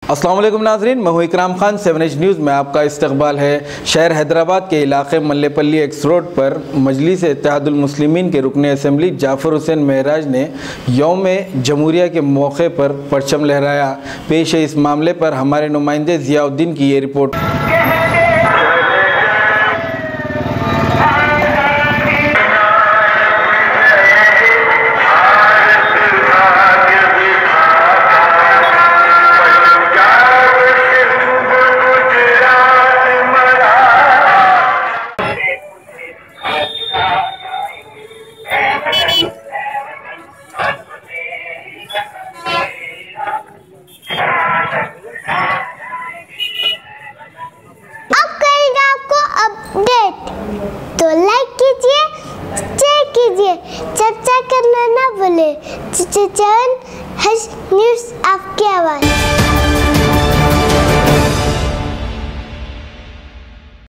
अस्सलाम वालेकुम नाज़रीन, मैं हूं इकराम खान। 7H न्यूज़ में आपका इस्तकबाल है। शहर हैदराबाद के इलाके मल्लेपल्ली एक्स रोड पर मजलिस इत्तेहादुल मुस्लिमीन के रुकन असम्बली जाफ़र हुसैन महराज ने यौम जमहूरिया के मौके पर परचम लहराया। पेश है इस मामले पर हमारे नुमाइंदे ज़ियाउद्दीन की ये रिपोर्ट। तो लाइक कीजिए, शेयर कीजिए, चर्चा करना ना भूले। 7H न्यूज़ आपकी आवाज़।